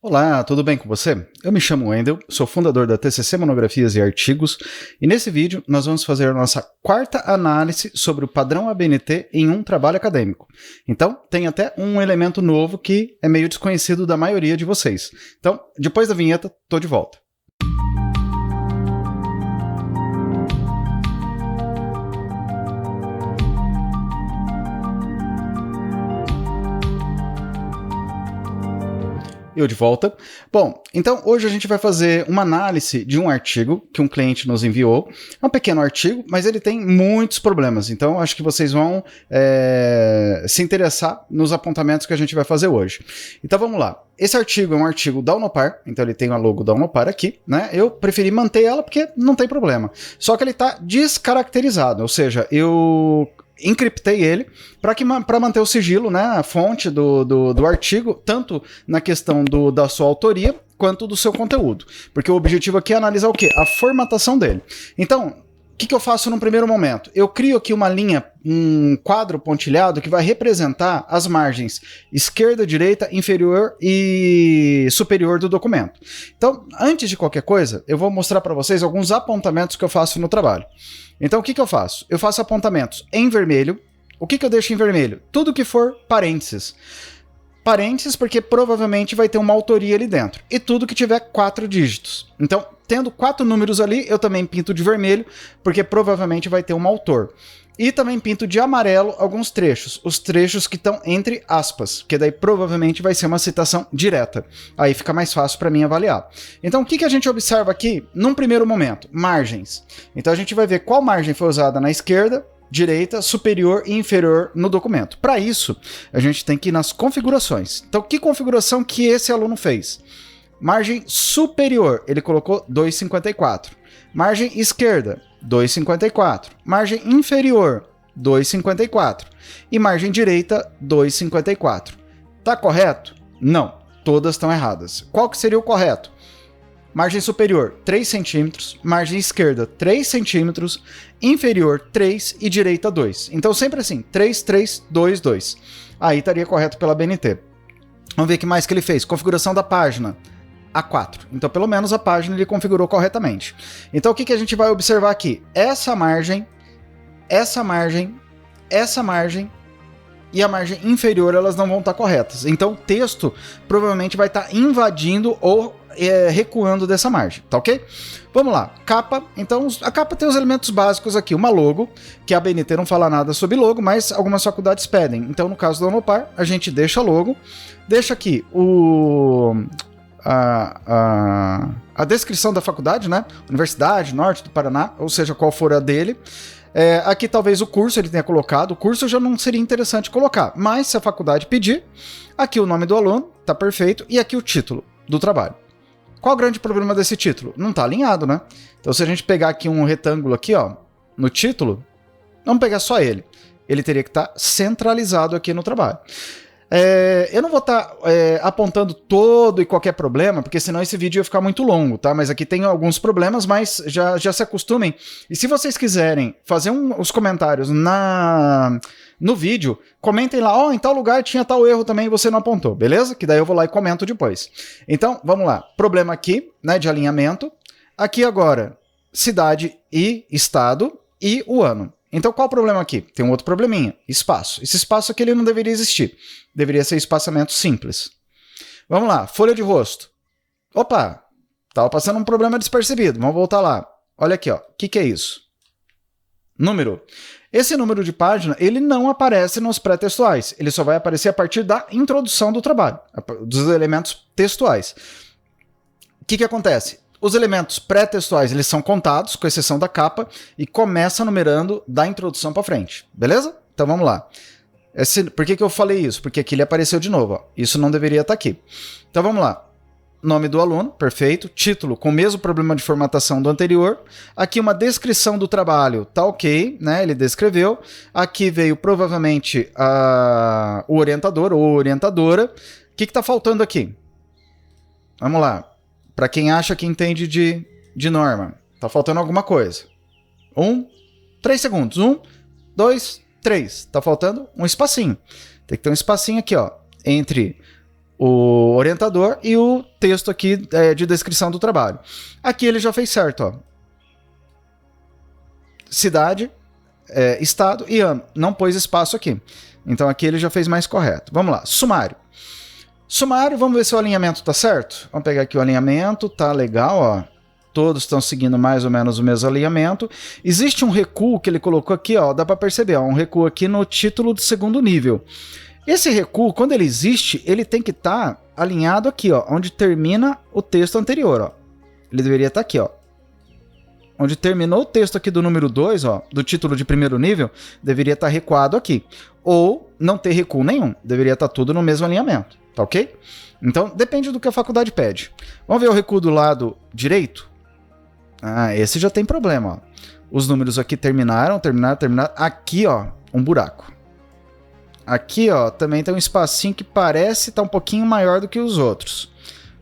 Olá, tudo bem com você? Eu me chamo Wendel, sou fundador da TCC Monografias e Artigos, e nesse vídeo nós vamos fazer a nossa quarta análise sobre o padrão ABNT em um trabalho acadêmico. Então, tem até um elemento novo que é meio desconhecido da maioria de vocês. Então, depois da vinheta, tô de volta. Eu de volta. Bom, então hoje a gente vai fazer uma análise de um artigo que um cliente nos enviou. É um pequeno artigo, mas ele tem muitos problemas. Então acho que vocês vão se interessar nos apontamentos que a gente vai fazer hoje. Então vamos lá. Esse artigo é um artigo da Unopar, então ele tem a logo da Unopar aqui, né? Eu preferi manter ela porque não tem problema. Só que ele está descaracterizado, ou seja, eu encriptei ele para manter o sigilo, né, a fonte do artigo, tanto na questão da sua autoria quanto do seu conteúdo. Porque o objetivo aqui é analisar o quê? A formatação dele. Então, o que eu faço num primeiro momento? Eu crio aqui uma linha, um quadro pontilhado que vai representar as margens esquerda, direita, inferior e superior do documento. Então, antes de qualquer coisa, eu vou mostrar para vocês alguns apontamentos que eu faço no trabalho. Então, o que eu faço? Eu faço apontamentos em vermelho. O que eu deixo em vermelho? Tudo que for parênteses. Parênteses porque provavelmente vai ter uma autoria ali dentro. E tudo que tiver 4 dígitos. Então, tendo 4 números ali, eu também pinto de vermelho, porque provavelmente vai ter um autor. E também pinto de amarelo alguns trechos. Os trechos que estão entre aspas, que daí provavelmente vai ser uma citação direta. Aí fica mais fácil para mim avaliar. Então, o que a gente observa aqui num primeiro momento? Margens. Então, a gente vai ver qual margem foi usada na esquerda, direita, superior e inferior no documento. Para isso, a gente tem que ir nas configurações. Então, que configuração que esse aluno fez? Margem superior, ele colocou 2,54. Margem esquerda, 2,54. Margem inferior, 2,54. E margem direita, 2,54. Tá correto? Não, todas estão erradas. Qual que seria o correto? Margem superior, 3 centímetros, margem esquerda, 3 centímetros, inferior, 3 e direita, 2. Então, sempre assim, 3, 3, 2, 2. Aí estaria correto pela BNT. Vamos ver o que mais que ele fez. Configuração da página, A4. Então, pelo menos a página ele configurou corretamente. Então, o que a gente vai observar aqui? Essa margem, essa margem, essa margem e a margem inferior, elas não vão estar corretas. Então, o texto provavelmente vai estar invadindo ou recuando dessa margem, tá ok? Vamos lá, capa. Então, a capa tem os elementos básicos aqui. Uma logo, que a BNT não fala nada sobre logo, mas algumas faculdades pedem. Então, no caso da Unopar, a gente deixa a logo. Deixa aqui a descrição da faculdade, né? Universidade, Norte do Paraná, ou seja, qual for a dele. Aqui talvez o curso ele tenha colocado. O curso já não seria interessante colocar, mas se a faculdade pedir, aqui o nome do aluno, tá perfeito, e aqui o título do trabalho. Qual o grande problema desse título? Não está alinhado, né? Então, se a gente pegar aqui um retângulo aqui, ó, no título, vamos pegar só ele. Ele teria que estar centralizado aqui no trabalho. Eu não vou estar apontando todo e qualquer problema, porque senão esse vídeo ia ficar muito longo, tá? Mas aqui tem alguns problemas, mas já se acostumem. E se vocês quiserem fazer os comentários no vídeo, comentem lá, em tal lugar tinha tal erro também e você não apontou, beleza? Que daí eu vou lá e comento depois. Então, vamos lá. Problema aqui, né, de alinhamento. Aqui agora, cidade e estado e o ano. Então, qual o problema aqui? Tem um outro probleminha, espaço. Esse espaço aqui ele não deveria existir. Deveria ser espaçamento simples. Vamos lá, folha de rosto. Opa, estava passando um problema despercebido. Vamos voltar lá. Olha aqui, ó. O que é isso? Número. Esse número de página, ele não aparece nos pré-textuais. Ele só vai aparecer a partir da introdução do trabalho, dos elementos textuais. O que acontece? Os elementos pré-textuais, eles são contados, com exceção da capa, e começa numerando da introdução para frente, beleza? Então vamos lá. Por que eu falei isso? Porque aqui ele apareceu de novo, ó. Isso não deveria estar aqui. Então vamos lá. Nome do aluno, perfeito. Título, com o mesmo problema de formatação do anterior. Aqui uma descrição do trabalho, tá ok, né? Ele descreveu. Aqui veio provavelmente o orientador ou orientadora. O que está faltando aqui? Vamos lá. Para quem acha que entende de norma, tá faltando alguma coisa. 3 segundos. 1, 2, 3. Tá faltando um espacinho. Tem que ter um espacinho aqui, ó, entre o orientador e o texto aqui de descrição do trabalho. Aqui ele já fez certo, ó. Cidade, estado e ano. Não pôs espaço aqui. Então aqui ele já fez mais correto. Vamos lá, sumário. Sumário, vamos ver se o alinhamento tá certo. Vamos pegar aqui o alinhamento, tá legal, ó. Todos estão seguindo mais ou menos o mesmo alinhamento. Existe um recuo que ele colocou aqui, ó, dá para perceber, ó, um recuo aqui no título do segundo nível. Esse recuo, quando ele existe, ele tem que estar alinhado aqui, ó, onde termina o texto anterior, ó. Ele deveria estar aqui, ó. Onde terminou o texto aqui do número 2, ó, do título de primeiro nível, deveria estar recuado aqui. Ou não ter recuo nenhum, deveria estar tudo no mesmo alinhamento, tá ok? Então, depende do que a faculdade pede. Vamos ver o recuo do lado direito? Ah, esse já tem problema, ó. Os números aqui terminaram. Aqui, ó, um buraco. Aqui, ó, também tem um espacinho que parece estar um pouquinho maior do que os outros.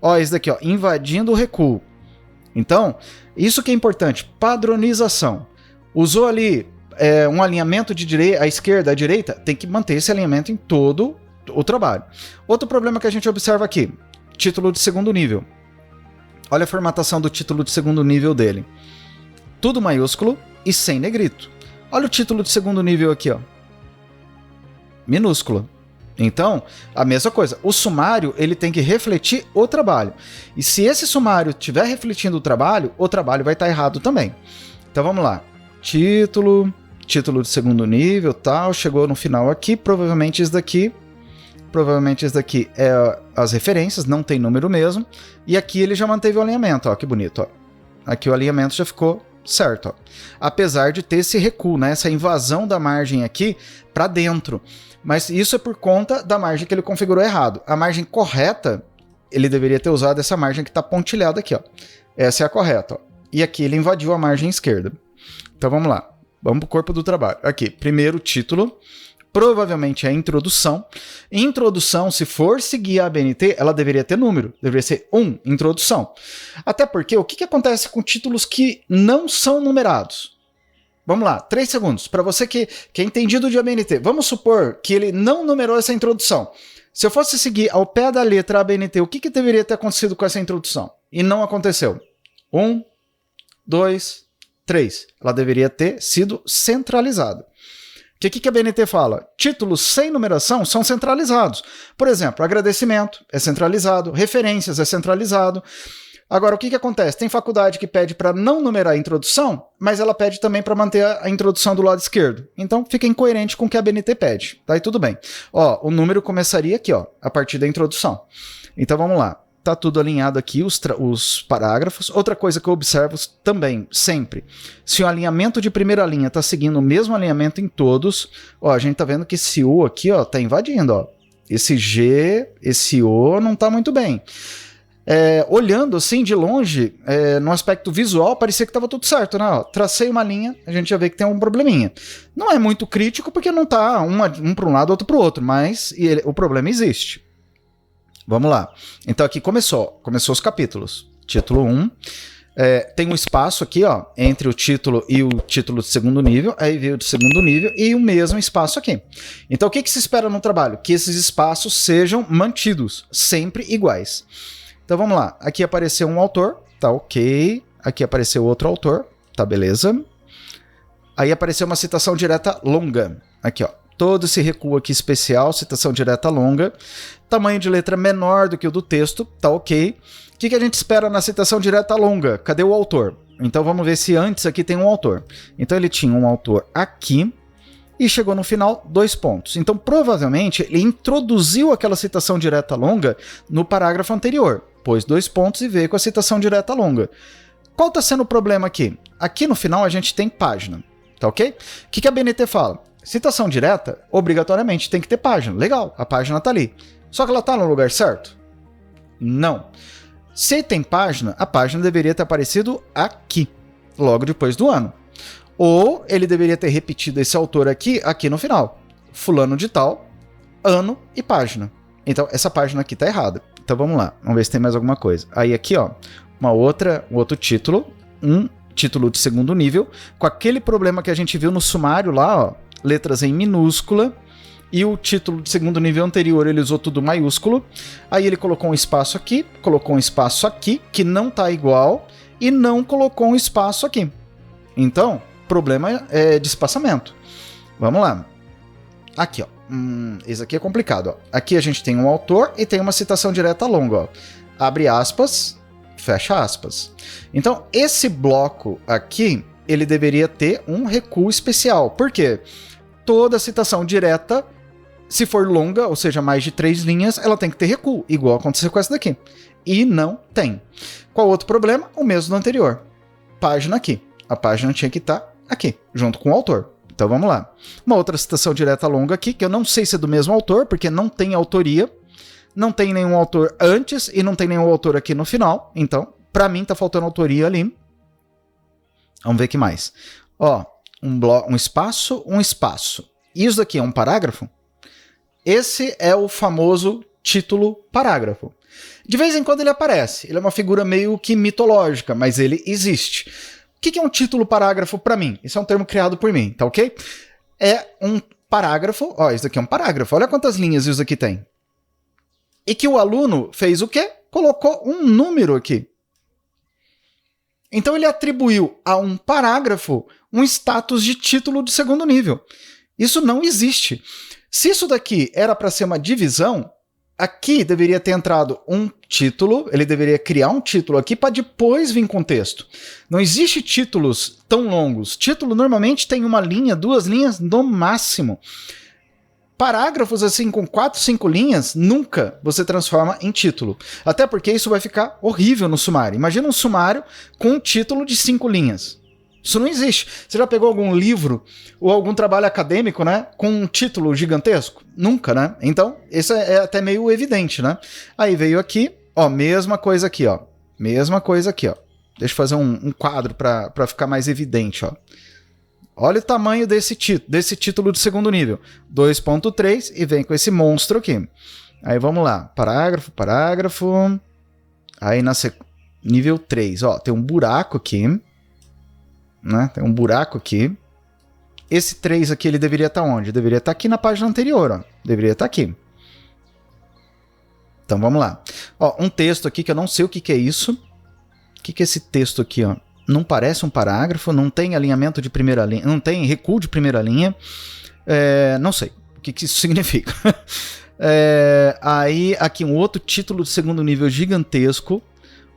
Ó, esse daqui, ó, invadindo o recuo. Então, isso que é importante, padronização. Usou ali um alinhamento à esquerda, à direita, tem que manter esse alinhamento em todo o trabalho. Outro problema que a gente observa aqui, título de segundo nível. Olha a formatação do título de segundo nível dele. Tudo maiúsculo e sem negrito. Olha o título de segundo nível aqui, ó. Minúsculo. Então, a mesma coisa. O sumário, ele tem que refletir o trabalho. E se esse sumário estiver refletindo o trabalho vai estar errado também. Então, vamos lá. Título de segundo nível, tal. Chegou no final aqui. Provavelmente esse daqui é as referências, não tem número mesmo. E aqui ele já manteve o alinhamento, ó. Que bonito, ó. Aqui o alinhamento já ficou certo, ó. Apesar de ter esse recuo, né? Essa invasão da margem aqui para dentro. Mas isso é por conta da margem que ele configurou errado. A margem correta, ele deveria ter usado essa margem que está pontilhada aqui, ó. Essa é a correta, ó. E aqui ele invadiu a margem esquerda. Então vamos lá. Vamos para o corpo do trabalho. Aqui, primeiro título. Provavelmente é a introdução. Introdução, se for seguir a ABNT, ela deveria ter número. Deveria ser 1, introdução. Até porque o que acontece com títulos que não são numerados? Vamos lá, 3 segundos. Para você que é entendido de ABNT, vamos supor que ele não numerou essa introdução. Se eu fosse seguir ao pé da letra ABNT, o que deveria ter acontecido com essa introdução? E não aconteceu. 1, 2, 3. Ela deveria ter sido centralizada. O que a ABNT fala? Títulos sem numeração são centralizados. Por exemplo, agradecimento é centralizado, referências é centralizado. Agora, o que acontece? Tem faculdade que pede para não numerar a introdução, mas ela pede também para manter a introdução do lado esquerdo. Então, fica incoerente com o que a ABNT pede. Daí tudo bem. Ó, o número começaria aqui, ó, a partir da introdução. Então, vamos lá. Tá tudo alinhado aqui, os parágrafos. Outra coisa que eu observo também, sempre, se o alinhamento de primeira linha está seguindo o mesmo alinhamento em todos, ó, a gente tá vendo que esse O aqui, ó, tá invadindo, ó. Esse G, esse O não tá muito bem. Olhando assim de longe, no aspecto visual, parecia que estava tudo certo, né? Ó, tracei uma linha, a gente já vê que tem um probleminha. Não é muito crítico porque não tá um para um lado, outro para o outro, mas o problema existe. Vamos lá. Então aqui começou os capítulos. Título 1. Tem um espaço aqui, ó, entre o título e o título de segundo nível, aí veio o de segundo nível e o mesmo espaço aqui. Então o que se espera no trabalho? Que esses espaços sejam mantidos, sempre iguais. Então vamos lá, aqui apareceu um autor, tá ok. Aqui apareceu outro autor, tá beleza. Aí apareceu uma citação direta longa, aqui ó. Todo esse recuo aqui especial, citação direta longa. Tamanho de letra menor do que o do texto, tá ok. O que a gente espera na citação direta longa? Cadê o autor? Então vamos ver se antes aqui tem um autor. Então ele tinha um autor aqui e chegou no final 2 pontos. Então provavelmente ele introduziu aquela citação direta longa no parágrafo anterior. Pôs 2 pontos e veio com a citação direta longa. Qual está sendo o problema aqui? Aqui no final a gente tem página, tá ok? O que a ABNT fala? Citação direta, obrigatoriamente tem que ter página. Legal, a página está ali. Só que ela está no lugar certo? Não. Se tem página, a página deveria ter aparecido aqui, logo depois do ano. Ou ele deveria ter repetido esse autor aqui no final. Fulano de tal, ano e página. Então essa página aqui está errada. Então vamos lá, vamos ver se tem mais alguma coisa. Aí aqui, ó, um outro título, um título de segundo nível, com aquele problema que a gente viu no sumário lá, ó, letras em minúscula, e o título de segundo nível anterior ele usou tudo maiúsculo. Aí ele colocou um espaço aqui, colocou um espaço aqui, que não está igual, e não colocou um espaço aqui. Então, problema é de espaçamento. Vamos lá. Aqui, ó. Esse aqui é complicado, ó. Aqui a gente tem um autor e tem uma citação direta longa, ó. Abre aspas, fecha aspas. Então, esse bloco aqui, ele deveria ter um recuo especial. Por quê? Toda citação direta, se for longa, ou seja, mais de 3 linhas, ela tem que ter recuo, igual aconteceu com essa daqui. E não tem. Qual outro problema? O mesmo do anterior. Página aqui. A página tinha que estar aqui, junto com o autor. Então vamos lá. Uma outra citação direta longa aqui, que eu não sei se é do mesmo autor, porque não tem autoria. Não tem nenhum autor antes e não tem nenhum autor aqui no final. Então, pra mim, tá faltando autoria ali. Vamos ver o que mais. Ó, um espaço, um espaço. Isso daqui é um parágrafo? Esse é o famoso título parágrafo. De vez em quando ele aparece. Ele é uma figura meio que mitológica, mas ele existe. O que é um título parágrafo para mim? Isso é um termo criado por mim, tá ok? É um parágrafo. Ó, isso daqui é um parágrafo. Olha quantas linhas isso aqui tem. E que o aluno fez o quê? Colocou um número aqui. Então ele atribuiu a um parágrafo um status de título de segundo nível. Isso não existe. Se isso daqui era para ser uma divisão, aqui deveria ter entrado um título, ele deveria criar um título aqui para depois vir com texto. Não existe títulos tão longos. Título normalmente tem uma linha, 2 linhas no máximo. Parágrafos assim com 4, 5 linhas, nunca você transforma em título. Até porque isso vai ficar horrível no sumário. Imagina um sumário com um título de 5 linhas. Isso não existe. Você já pegou algum livro ou algum trabalho acadêmico, né, com um título gigantesco? Nunca, né? Então, isso é até meio evidente, né? Aí veio aqui, ó, mesma coisa aqui, ó. Mesma coisa aqui, ó. Deixa eu fazer um quadro para ficar mais evidente, ó. Olha o tamanho desse título de segundo nível. 2.3 e vem com esse monstro aqui. Aí vamos lá. Parágrafo, parágrafo. Aí nível 3. Ó, tem um buraco aqui. Né? Tem um buraco aqui. Esse 3 aqui, ele deveria estar onde? Deveria estar aqui na página anterior. Ó. Deveria estar aqui. Então vamos lá. Ó, um texto aqui que eu não sei o que é isso. O que é esse texto aqui, ó? Não parece um parágrafo, não tem alinhamento de primeira linha, não tem recuo de primeira linha. Não sei o que isso significa. Aí, aqui um outro título de segundo nível gigantesco.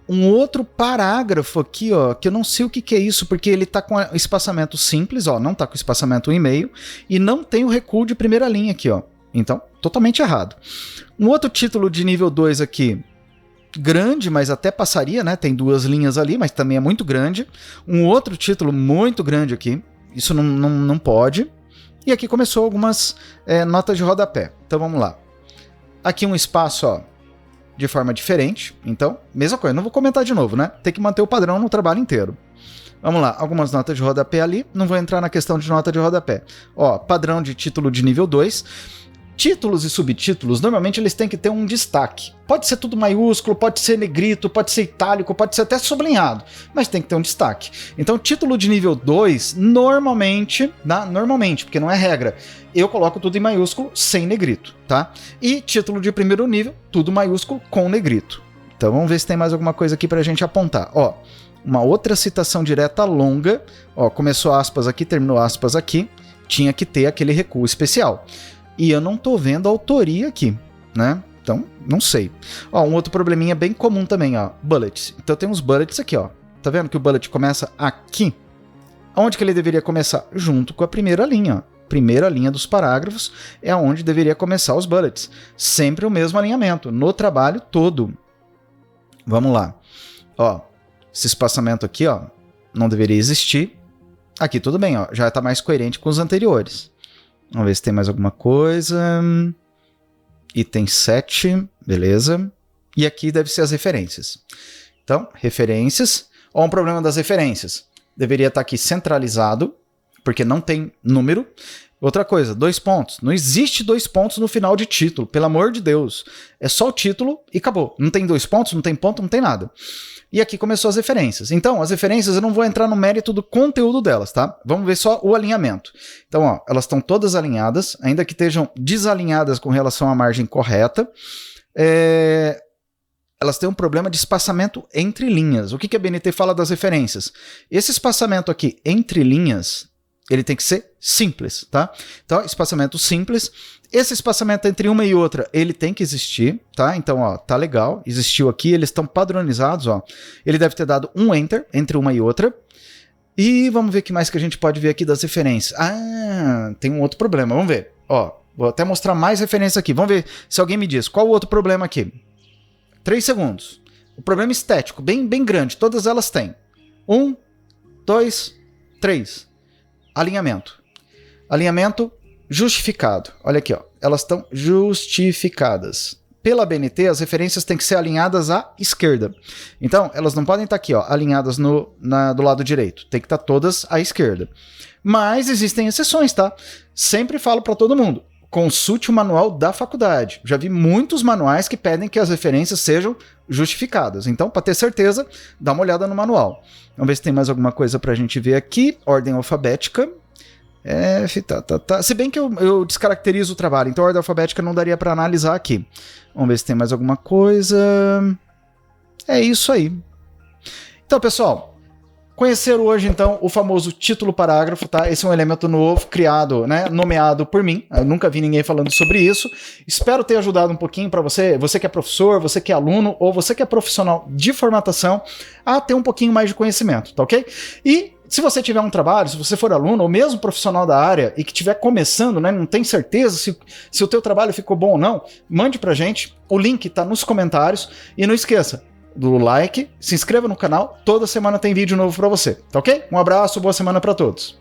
Um outro parágrafo aqui, ó, que eu não sei o que é isso, porque ele tá com espaçamento simples, ó, não tá com espaçamento 1,5, e não tem o recuo de primeira linha aqui, ó. Então, totalmente errado. Um outro título de nível 2 aqui, grande, mas até passaria, né? Tem 2 linhas ali, mas também é muito grande. Um outro título muito grande aqui. Isso não pode. E aqui começou algumas notas de rodapé. Então vamos lá. Aqui um espaço, ó, de forma diferente. Então, mesma coisa. Não vou comentar de novo, né? Tem que manter o padrão no trabalho inteiro. Vamos lá. Algumas notas de rodapé ali. Não vou entrar na questão de nota de rodapé. Ó, padrão de título de nível 2. Títulos e subtítulos, normalmente eles têm que ter um destaque. Pode ser tudo maiúsculo, pode ser negrito, pode ser itálico, pode ser até sublinhado, mas tem que ter um destaque. Então, título de nível 2, normalmente, porque não é regra, eu coloco tudo em maiúsculo sem negrito, tá? E título de primeiro nível, tudo maiúsculo com negrito. Então, vamos ver se tem mais alguma coisa aqui pra gente apontar. Ó, uma outra citação direta longa, ó, começou aspas aqui, terminou aspas aqui, tinha que ter aquele recuo especial. E eu não tô vendo a autoria aqui, né? Então, não sei. Ó, um outro probleminha bem comum também, ó. Bullets. Então tem uns bullets aqui, ó. Tá vendo que o bullet começa aqui? Onde que ele deveria começar? Junto com a primeira linha, ó. Primeira linha dos parágrafos é onde deveria começar os bullets. Sempre o mesmo alinhamento, no trabalho todo. Vamos lá. Ó, esse espaçamento aqui, ó, não deveria existir. Aqui tudo bem, ó. Já tá mais coerente com os anteriores. Vamos ver se tem mais alguma coisa. Item 7, beleza. E aqui deve ser as referências. Então, referências. Ó, um problema das referências. Deveria estar aqui centralizado, porque não tem número. Outra coisa, 2 pontos. Não existe 2 pontos no final de título, pelo amor de Deus. É só o título e acabou. Não tem 2 pontos, não tem ponto, não tem nada. E aqui começou as referências. Então, as referências eu não vou entrar no mérito do conteúdo delas, tá? Vamos ver só o alinhamento. Então, ó, elas estão todas alinhadas, ainda que estejam desalinhadas com relação à margem correta. Elas têm um problema de espaçamento entre linhas. O que a BNT fala das referências? Esse espaçamento aqui entre linhas, ele tem que ser simples, tá? Então, espaçamento simples. Esse espaçamento entre uma e outra, ele tem que existir, tá? Então, ó, tá legal, existiu aqui, eles estão padronizados, ó. Ele deve ter dado um enter entre uma e outra. E vamos ver o que mais que a gente pode ver aqui das referências. Ah, tem um outro problema, vamos ver. Ó, vou até mostrar mais referência aqui. Vamos ver se alguém me diz qual o outro problema aqui. 3 segundos. O problema estético, bem grande, todas elas têm. 1, 2, 3. Alinhamento. Alinhamento justificado. Olha aqui, ó. Elas estão justificadas. Pela BNT, as referências têm que ser alinhadas à esquerda. Então, elas não podem estar aqui, ó, alinhadas do lado direito. Tem que estar todas à esquerda. Mas existem exceções, tá? Sempre falo para todo mundo. Consulte o manual da faculdade. Já vi muitos manuais que pedem que as referências sejam justificadas. Então, para ter certeza, dá uma olhada no manual. Vamos ver se tem mais alguma coisa para a gente ver aqui. Ordem alfabética. Se bem que eu descaracterizo o trabalho, então a ordem alfabética não daria para analisar aqui. Vamos ver se tem mais alguma coisa. É isso aí. Então, pessoal, conheceram hoje, então, o famoso título parágrafo, tá? Esse é um elemento novo, criado, né, nomeado por mim. Eu nunca vi ninguém falando sobre isso. Espero ter ajudado um pouquinho para você que é professor, você que é aluno, ou você que é profissional de formatação, a ter um pouquinho mais de conhecimento, tá ok? E se você tiver um trabalho, se você for aluno ou mesmo profissional da área e que estiver começando, né, não tem certeza se o teu trabalho ficou bom ou não, mande pra gente. O link tá nos comentários. E não esqueça do like, se inscreva no canal, toda semana tem vídeo novo para você, tá ok? Um abraço, boa semana para todos.